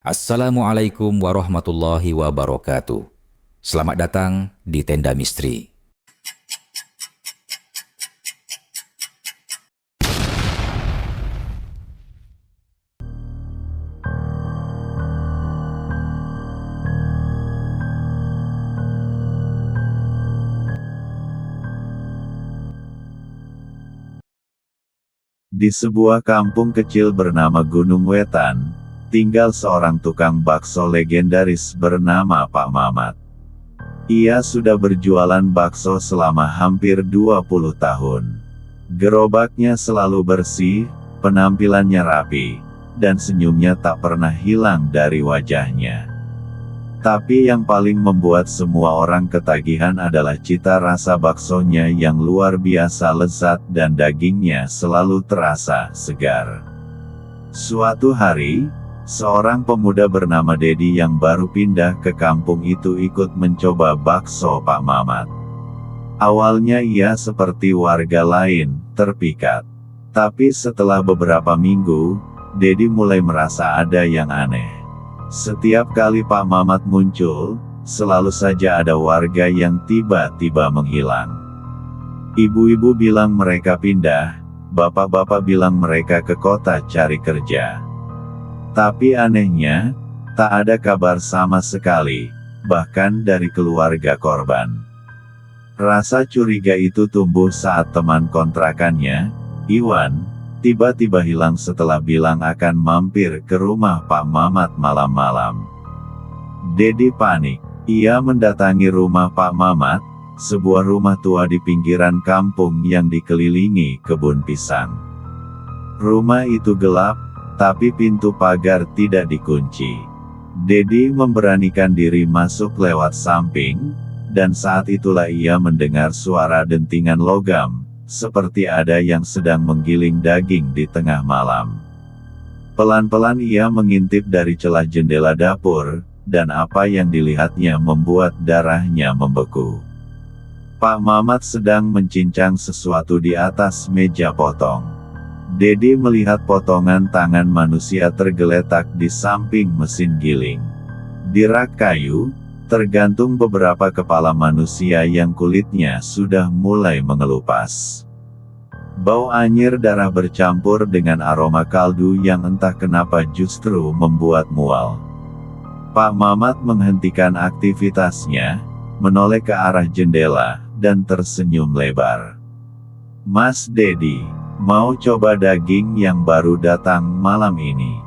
Assalamualaikum warahmatullahi wabarakatuh. Selamat datang di Tenda Misteri. Di sebuah kampung kecil bernama Gunung Wetan, tinggal seorang tukang bakso legendaris bernama Pak Mamat. Ia sudah berjualan bakso selama hampir 20 tahun. Gerobaknya selalu bersih, penampilannya rapi, dan senyumnya tak pernah hilang dari wajahnya. Tapi yang paling membuat semua orang ketagihan adalah cita rasa baksonya yang luar biasa lezat dan dagingnya selalu terasa segar. Suatu hari, seorang pemuda bernama Dedi yang baru pindah ke kampung itu ikut mencoba bakso Pak Mamat. Awalnya ia seperti warga lain, terpikat. Tapi setelah beberapa minggu, Dedi mulai merasa ada yang aneh. Setiap kali Pak Mamat muncul, selalu saja ada warga yang tiba-tiba menghilang. Ibu-ibu bilang mereka pindah, bapak-bapak bilang mereka ke kota cari kerja. Tapi anehnya, tak ada kabar sama sekali, bahkan dari keluarga korban. Rasa curiga itu tumbuh saat teman kontrakannya, Iwan, tiba-tiba hilang setelah bilang akan mampir ke rumah Pak Mamat malam-malam. Dedi panik. Ia mendatangi rumah Pak Mamat, sebuah rumah tua di pinggiran kampung yang dikelilingi kebun pisang. Rumah itu gelap, tapi pintu pagar tidak dikunci. Dedi memberanikan diri masuk lewat samping, dan saat itulah ia mendengar suara dentingan logam, seperti ada yang sedang menggiling daging di tengah malam. Pelan-pelan ia mengintip dari celah jendela dapur, dan apa yang dilihatnya membuat darahnya membeku. Pak Mamat sedang mencincang sesuatu di atas meja potong. Dedi melihat potongan tangan manusia tergeletak di samping mesin giling. Di rak kayu, tergantung beberapa kepala manusia yang kulitnya sudah mulai mengelupas. Bau anyir darah bercampur dengan aroma kaldu yang entah kenapa justru membuat mual. Pak Mamat menghentikan aktivitasnya, menoleh ke arah jendela, dan tersenyum lebar. "Mas Dedi, mau coba daging yang baru datang malam ini?"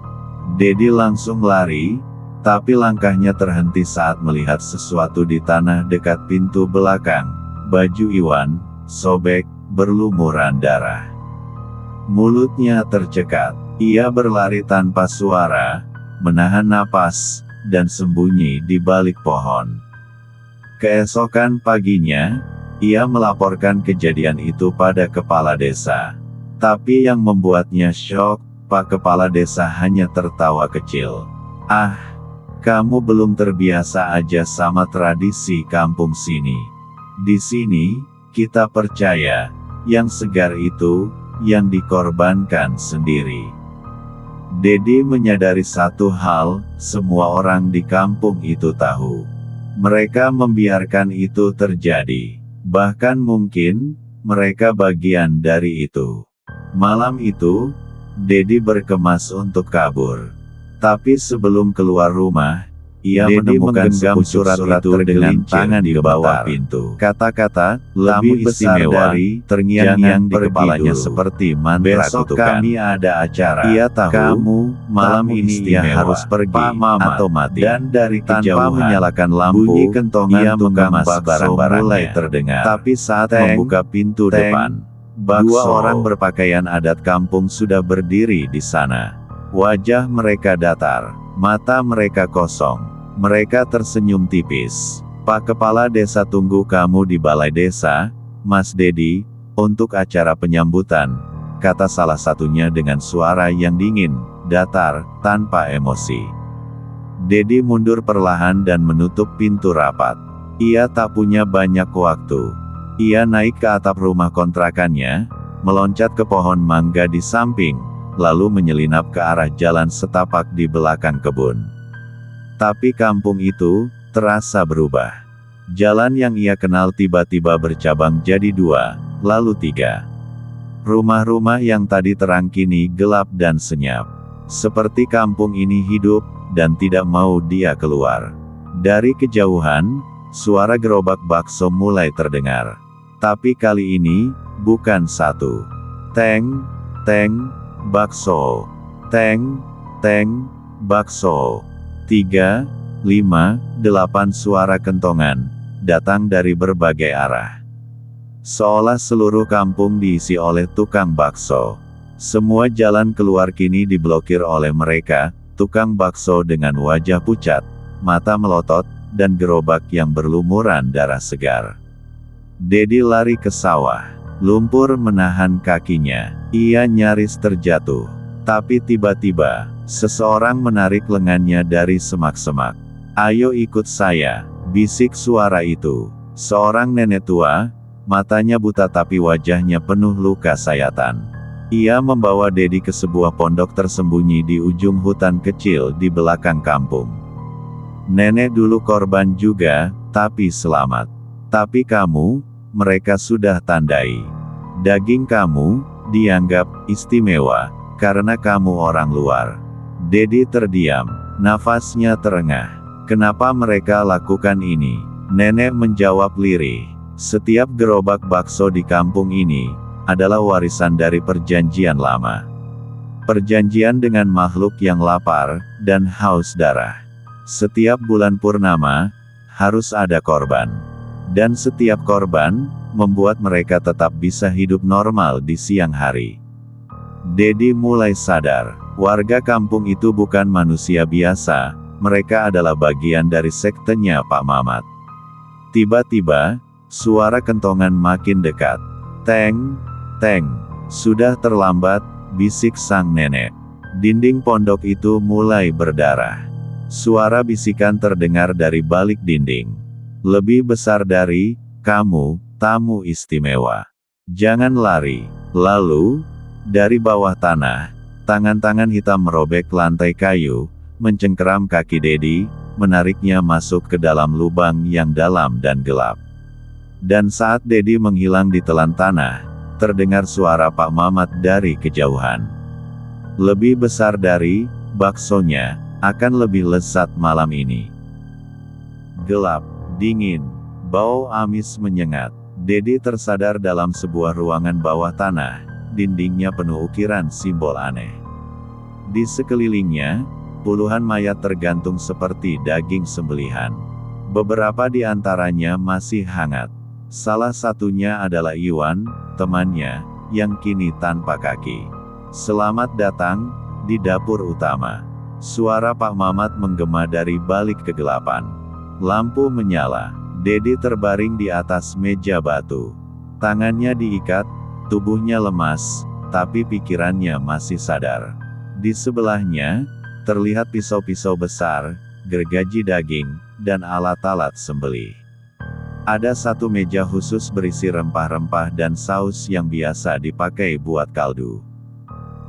Dedi langsung lari, tapi langkahnya terhenti saat melihat sesuatu di tanah dekat pintu belakang. Baju Iwan sobek, berlumuran darah. Mulutnya tercekat. Ia berlari tanpa suara, menahan napas, dan sembunyi di balik pohon. Keesokan paginya, ia melaporkan kejadian itu pada kepala desa. Tapi yang membuatnya syok, Pak Kepala Desa hanya tertawa kecil. "Ah, kamu belum terbiasa aja sama tradisi kampung sini. Di sini, kita percaya, yang segar itu, yang dikorbankan sendiri." Dedi menyadari satu hal, semua orang di kampung itu tahu. Mereka membiarkan itu terjadi. Bahkan mungkin, mereka bagian dari itu. Malam itu, Dedi berkemas untuk kabur. Tapi sebelum keluar rumah, ia menemukan surat itu dengan tangan di bawah pintu. Kata-kata, lebih besar dari, terngiang-ngiang di kepalanya seperti mantra kutukan. "Besok kami ada acara. Ia tahu, kamu, malam ini ia harus pergi, atau mati." Dan dari tanpa menyalakan lampu, bunyi kentongan tukang bakso mulai terdengar. Tapi saat membuka pintu depan, dua orang berpakaian adat kampung sudah berdiri di sana. Wajah mereka datar, mata mereka kosong. Mereka tersenyum tipis. "Pak Kepala Desa tunggu kamu di balai desa, Mas Dedi, untuk acara penyambutan," kata salah satunya dengan suara yang dingin, datar, tanpa emosi. Dedi mundur perlahan dan menutup pintu rapat. Ia tak punya banyak waktu. Ia naik ke atap rumah kontrakannya, meloncat ke pohon mangga di samping, lalu menyelinap ke arah jalan setapak di belakang kebun. Tapi kampung itu terasa berubah. Jalan yang ia kenal tiba-tiba bercabang jadi 2, lalu 3. Rumah-rumah yang tadi terang kini gelap dan senyap. Seperti kampung ini hidup, dan tidak mau dia keluar. Dari kejauhan, suara gerobak bakso mulai terdengar. Tapi kali ini, bukan satu. Teng, teng, bakso. Teng, teng, bakso. 3, 5, 8 suara kentongan, datang dari berbagai arah. Seolah seluruh kampung diisi oleh tukang bakso. Semua jalan keluar kini diblokir oleh mereka, tukang bakso dengan wajah pucat, mata melotot, dan gerobak yang berlumuran darah segar. Dedi lari ke sawah. Lumpur menahan kakinya. Ia nyaris terjatuh. Tapi tiba-tiba, seseorang menarik lengannya dari semak-semak. "Ayo ikut saya," bisik suara itu. Seorang nenek tua, matanya buta tapi wajahnya penuh luka sayatan. Ia membawa Dedi ke sebuah pondok tersembunyi di ujung hutan kecil di belakang kampung. "Nenek dulu korban juga, tapi selamat. Tapi kamu," mereka sudah tandai. "Daging kamu dianggap istimewa karena kamu orang luar." Dedi terdiam, nafasnya terengah. "Kenapa mereka lakukan ini?" Nenek menjawab lirih. "Setiap gerobak bakso di kampung ini adalah warisan dari perjanjian lama. Perjanjian dengan makhluk yang lapar dan haus darah. Setiap bulan purnama harus ada korban. Dan setiap korban membuat mereka tetap bisa hidup normal di siang hari." Dedi mulai sadar, warga kampung itu bukan manusia biasa, mereka adalah bagian dari sektenya Pak Mamat. Tiba-tiba, suara kentongan makin dekat. "Teng, teng, sudah terlambat," bisik sang nenek. Dinding pondok itu mulai berdarah. Suara bisikan terdengar dari balik dinding. "Lebih besar dari kamu, tamu istimewa. Jangan lari." Lalu, dari bawah tanah, tangan-tangan hitam merobek lantai kayu, mencengkeram kaki Dedi, menariknya masuk ke dalam lubang yang dalam dan gelap. Dan saat Dedi menghilang di telan tanah, terdengar suara Pak Mamat dari kejauhan. "Lebih besar dari baksonya, akan lebih lezat malam ini." Gelap, dingin, bau amis menyengat. Dedi tersadar dalam sebuah ruangan bawah tanah. Dindingnya penuh ukiran simbol aneh. Di sekelilingnya, puluhan mayat tergantung seperti daging sembelihan. Beberapa di antaranya masih hangat. Salah satunya adalah Iwan, temannya, yang kini tanpa kaki. "Selamat datang di dapur utama." Suara Pak Mamat menggema dari balik kegelapan. Lampu menyala. Dedi terbaring di atas meja batu. Tangannya diikat, tubuhnya lemas, tapi pikirannya masih sadar. Di sebelahnya, terlihat pisau-pisau besar, gergaji daging, dan alat-alat sembelih. Ada satu meja khusus berisi rempah-rempah dan saus yang biasa dipakai buat kaldu.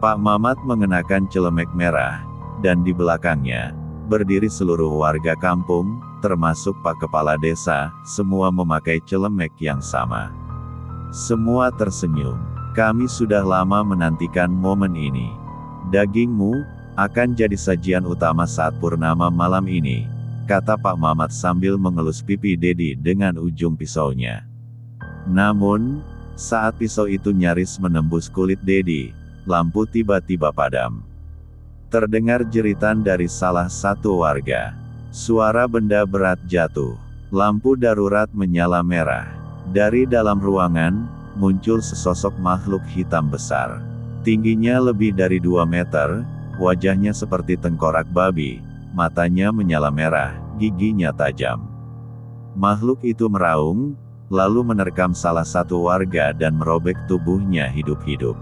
Pak Mamat mengenakan celemek merah, dan di belakangnya, berdiri seluruh warga kampung, termasuk Pak Kepala Desa, semua memakai celemek yang sama. Semua tersenyum. "Kami sudah lama menantikan momen ini. Dagingmu akan jadi sajian utama saat purnama malam ini," kata Pak Mamat sambil mengelus pipi Dedi dengan ujung pisaunya. Namun, saat pisau itu nyaris menembus kulit Dedi, lampu tiba-tiba padam. Terdengar jeritan dari salah satu warga. Suara benda berat jatuh. Lampu darurat menyala merah. Dari dalam ruangan, muncul sesosok makhluk hitam besar. Tingginya lebih dari 2 meter, wajahnya seperti tengkorak babi, matanya menyala merah, giginya tajam. Makhluk itu meraung, lalu menerkam salah satu warga dan merobek tubuhnya hidup-hidup.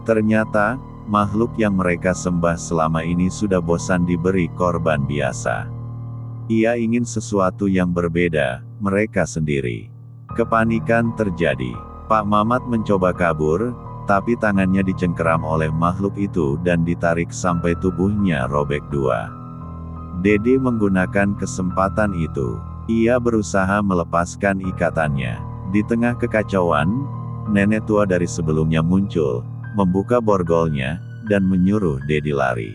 Ternyata, makhluk yang mereka sembah selama ini sudah bosan diberi korban biasa. Ia ingin sesuatu yang berbeda, mereka sendiri. Kepanikan terjadi. Pak Mamat mencoba kabur, tapi tangannya dicengkeram oleh makhluk itu dan ditarik sampai tubuhnya robek 2. Dedi menggunakan kesempatan itu. Ia berusaha melepaskan ikatannya. Di tengah kekacauan, nenek tua dari sebelumnya muncul, membuka borgolnya, dan menyuruh Dedi lari.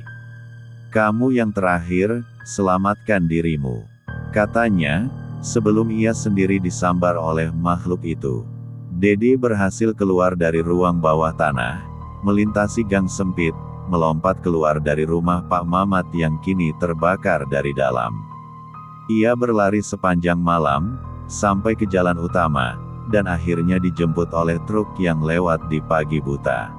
"Kamu yang terakhir, selamatkan dirimu," katanya, sebelum ia sendiri disambar oleh makhluk itu. Dedi berhasil keluar dari ruang bawah tanah, melintasi gang sempit, melompat keluar dari rumah Pak Mamat yang kini terbakar dari dalam. Ia berlari sepanjang malam, sampai ke jalan utama, dan akhirnya dijemput oleh truk yang lewat di pagi buta.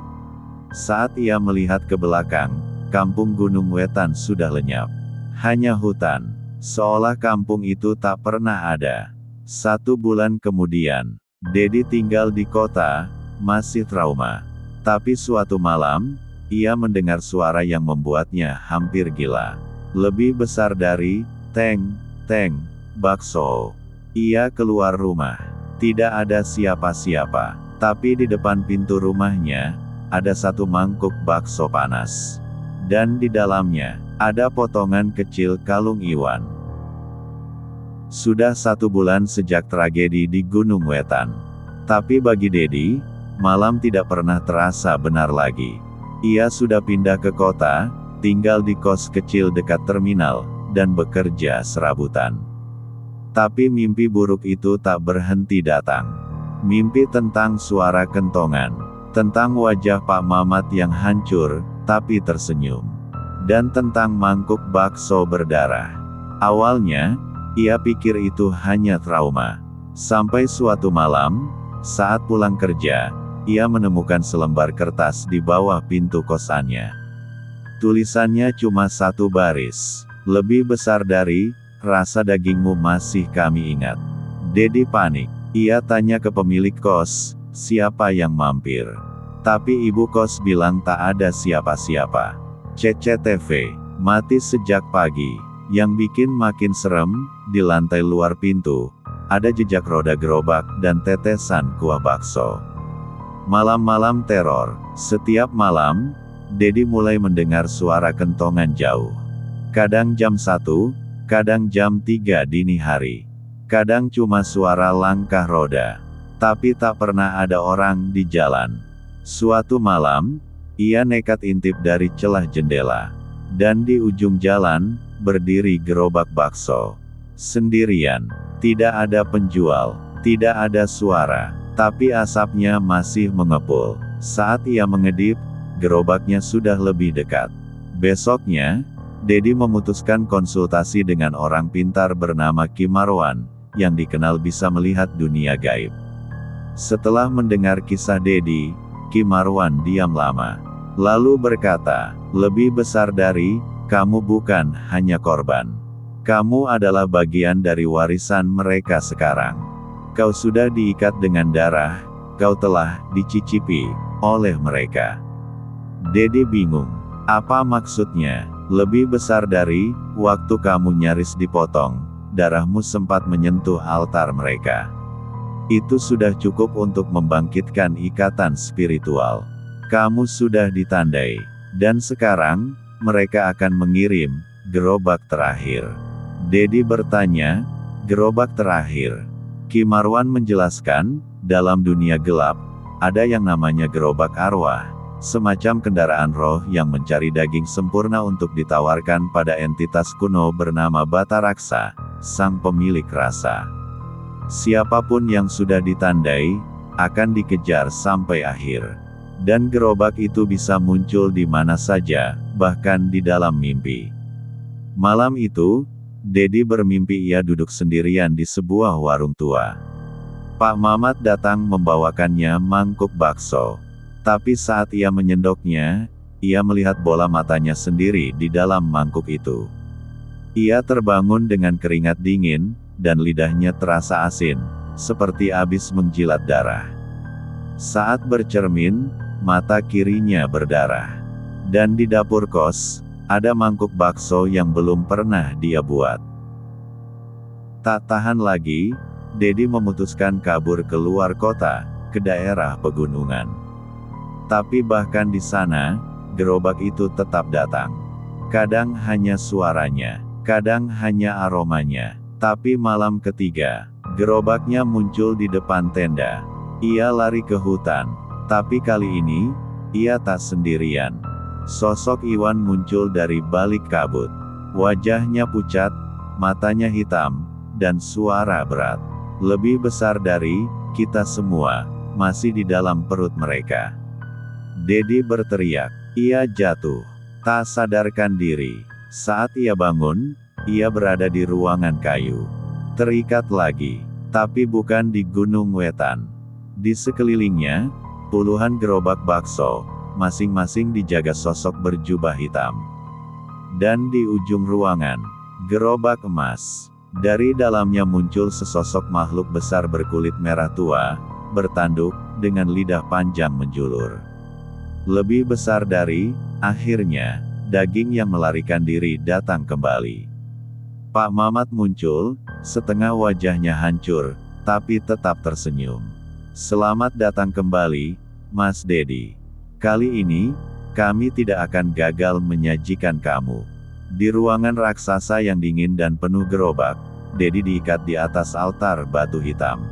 Saat ia melihat ke belakang, kampung Gunung Wetan sudah lenyap. Hanya hutan, seolah kampung itu tak pernah ada. 1 bulan kemudian, Dedi tinggal di kota, masih trauma. Tapi suatu malam, ia mendengar suara yang membuatnya hampir gila. Lebih besar dari teng, bakso. Ia keluar rumah. Tidak ada siapa-siapa. Tapi di depan pintu rumahnya, ada 1 mangkuk bakso panas. Dan di dalamnya, ada potongan kecil kalung iwan. Sudah 1 bulan sejak tragedi di Gunung Wetan. Tapi bagi Dedi, malam tidak pernah terasa benar lagi. Ia sudah pindah ke kota, tinggal di kos kecil dekat terminal, dan bekerja serabutan. Tapi mimpi buruk itu tak berhenti datang. Mimpi tentang suara kentongan, tentang wajah Pak Mamat yang hancur, tapi tersenyum, dan tentang mangkuk bakso berdarah. Awalnya, ia pikir itu hanya trauma. Sampai suatu malam, saat pulang kerja, ia menemukan selembar kertas di bawah pintu kosannya. Tulisannya cuma 1 baris. Lebih besar dari, "Rasa dagingmu masih kami ingat." Dedi panik. Ia tanya ke pemilik kos, siapa yang mampir. Tapi ibu kos bilang tak ada siapa-siapa. CCTV, mati sejak pagi. Yang bikin makin serem, di lantai luar pintu, ada jejak roda gerobak dan tetesan kuah bakso. Malam-malam teror. Setiap malam, Dedi mulai mendengar suara kentongan jauh. Kadang jam 1, kadang jam 3 dini hari. Kadang cuma suara langkah roda. Tapi tak pernah ada orang di jalan. Suatu malam, ia nekat intip dari celah jendela. Dan di ujung jalan, berdiri gerobak bakso. Sendirian. Tidak ada penjual. Tidak ada suara. Tapi asapnya masih mengepul. Saat ia mengedip, gerobaknya sudah lebih dekat. Besoknya, Dedi memutuskan konsultasi dengan orang pintar bernama Ki Marwan, yang dikenal bisa melihat dunia gaib. Setelah mendengar kisah Dedi, Ki Marwan diam lama. Lalu berkata, "Lebih besar dari, kamu bukan hanya korban. Kamu adalah bagian dari warisan mereka sekarang. Kau sudah diikat dengan darah, kau telah dicicipi oleh mereka." Dedi bingung. Apa maksudnya? Lebih besar dari, waktu kamu nyaris dipotong, darahmu sempat menyentuh altar mereka. Itu sudah cukup untuk membangkitkan ikatan spiritual. Kamu sudah ditandai. Dan sekarang, mereka akan mengirim gerobak terakhir. Dedi bertanya, gerobak terakhir? Ki Marwan menjelaskan, dalam dunia gelap, ada yang namanya gerobak arwah. Semacam kendaraan roh yang mencari daging sempurna untuk ditawarkan pada entitas kuno bernama Bata Raksa, sang pemilik rasa. Siapapun yang sudah ditandai, akan dikejar sampai akhir. Dan gerobak itu bisa muncul di mana saja, bahkan di dalam mimpi. Malam itu, Dedi bermimpi ia duduk sendirian di sebuah warung tua. Pak Mamat datang membawakannya mangkuk bakso. Tapi saat ia menyendoknya, ia melihat bola matanya sendiri di dalam mangkuk itu. Ia terbangun dengan keringat dingin, dan lidahnya terasa asin, seperti habis menjilat darah. Saat bercermin, mata kirinya berdarah. Dan di dapur kos, ada mangkuk bakso yang belum pernah dia buat. Tak tahan lagi, Dedi memutuskan kabur keluar kota, ke daerah pegunungan. Tapi bahkan di sana, gerobak itu tetap datang. Kadang hanya suaranya, kadang hanya aromanya. Tapi malam ketiga, gerobaknya muncul di depan tenda. Ia lari ke hutan, tapi kali ini, ia tak sendirian. Sosok Iwan muncul dari balik kabut. Wajahnya pucat, matanya hitam, dan suara berat. Lebih besar dari kita semua, masih di dalam perut mereka. Dedi berteriak. Ia jatuh, tak sadarkan diri. Saat ia bangun, ia berada di ruangan kayu. Terikat lagi, tapi bukan di Gunung Wetan. Di sekelilingnya, puluhan gerobak bakso, masing-masing dijaga sosok berjubah hitam. Dan di ujung ruangan, gerobak emas. Dari dalamnya muncul sesosok makhluk besar berkulit merah tua, bertanduk, dengan lidah panjang menjulur. Lebih besar dari, akhirnya, daging yang melarikan diri datang kembali. Pak Mamat muncul, setengah wajahnya hancur, tapi tetap tersenyum. Selamat datang kembali, Mas Dedi. Kali ini, kami tidak akan gagal menyajikan kamu. Di ruangan raksasa yang dingin dan penuh gerobak, Dedi diikat di atas altar batu hitam.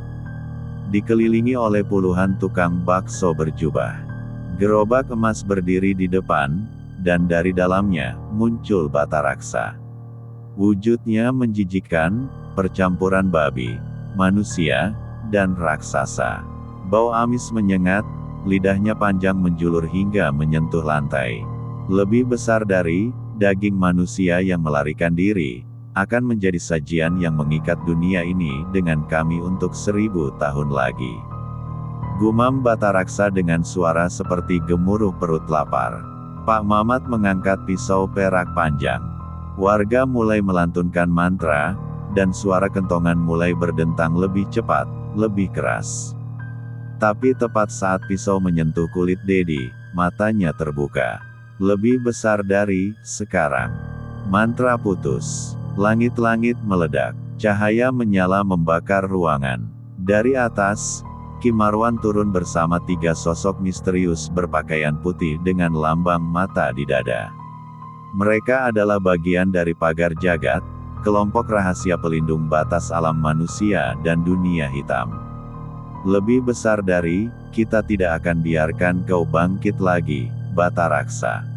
Dikelilingi oleh puluhan tukang bakso berjubah. Gerobak emas berdiri di depan, dan dari dalamnya, muncul bata raksa. Wujudnya menjijikkan, percampuran babi, manusia, dan raksasa. Bau amis menyengat, lidahnya panjang menjulur hingga menyentuh lantai. Lebih besar dari daging manusia yang melarikan diri, akan menjadi sajian yang mengikat dunia ini dengan kami untuk 1000 tahun lagi. Gumam bata raksa dengan suara seperti gemuruh perut lapar. Pak Mamat mengangkat pisau perak panjang. Warga mulai melantunkan mantra, dan suara kentongan mulai berdentang lebih cepat, lebih keras. Tapi tepat saat pisau menyentuh kulit Dedi, matanya terbuka. Lebih besar dari sekarang. Mantra putus. Langit-langit meledak. Cahaya menyala membakar ruangan. Dari atas, Ki Marwan turun bersama 3 sosok misterius berpakaian putih dengan lambang mata di dada. Mereka adalah bagian dari pagar jagat, kelompok rahasia pelindung batas alam manusia dan dunia hitam. Lebih besar dari, kita tidak akan biarkan kau bangkit lagi, bata raksa.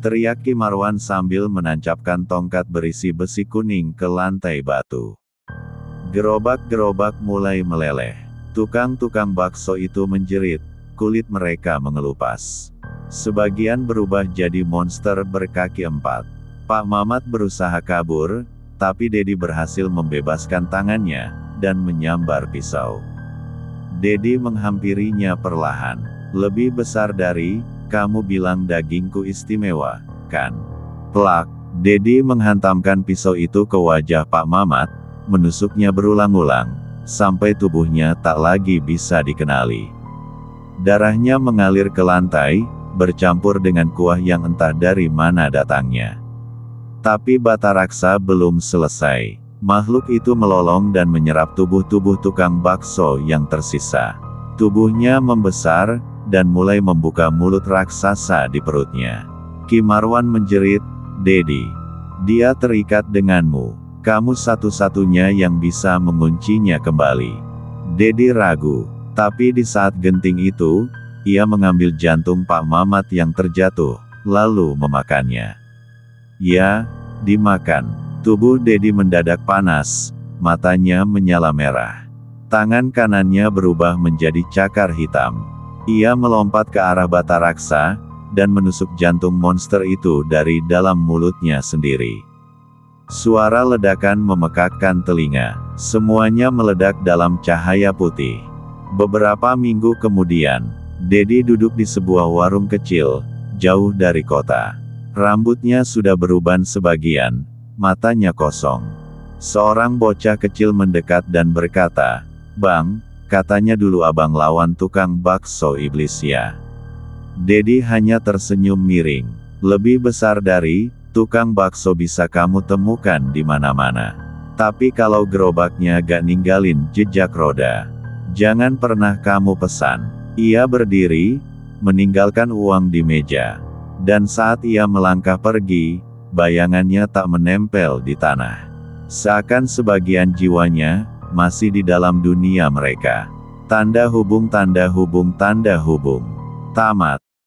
Teriak Ki Marwan sambil menancapkan tongkat berisi besi kuning ke lantai batu. Gerobak-gerobak mulai meleleh. Tukang-tukang bakso itu menjerit, kulit mereka mengelupas. Sebagian berubah jadi monster berkaki 4. Pak Mamat berusaha kabur, tapi Dedi berhasil membebaskan tangannya, dan menyambar pisau. Dedi menghampirinya perlahan. Lebih besar dari, kamu bilang dagingku istimewa, kan? Plak, Dedi menghantamkan pisau itu ke wajah Pak Mamat, menusuknya berulang-ulang, sampai tubuhnya tak lagi bisa dikenali. Darahnya mengalir ke lantai, bercampur dengan kuah yang entah dari mana datangnya. Tapi bata raksa belum selesai. Makhluk itu melolong dan menyerap tubuh-tubuh tukang bakso yang tersisa. Tubuhnya membesar, dan mulai membuka mulut raksasa di perutnya. Ki Marwan menjerit, Dedi. Dia terikat denganmu. Kamu satu-satunya yang bisa menguncinya kembali. Dedi ragu. Tapi di saat genting itu, ia mengambil jantung Pak Mamat yang terjatuh, lalu memakannya. Ya, dimakan. Tubuh Dedi mendadak panas, matanya menyala merah. Tangan kanannya berubah menjadi cakar hitam. Ia melompat ke arah bata raksa, dan menusuk jantung monster itu dari dalam mulutnya sendiri. Suara ledakan memekakkan telinga. Semuanya meledak dalam cahaya putih. Beberapa minggu kemudian, Dedi duduk di sebuah warung kecil, jauh dari kota. Rambutnya sudah beruban sebagian, matanya kosong. Seorang bocah kecil mendekat dan berkata, Bang, katanya dulu abang lawan tukang bakso iblis ya. Dedi hanya tersenyum miring. Lebih besar dari, tukang bakso bisa kamu temukan di mana-mana. Tapi kalau gerobaknya gak ninggalin jejak roda, jangan pernah kamu pesan. Ia berdiri, meninggalkan uang di meja. Dan saat ia melangkah pergi, bayangannya tak menempel di tanah. Seakan sebagian jiwanya masih di dalam dunia mereka. Tanda hubung, tanda hubung, tanda hubung. Tamat.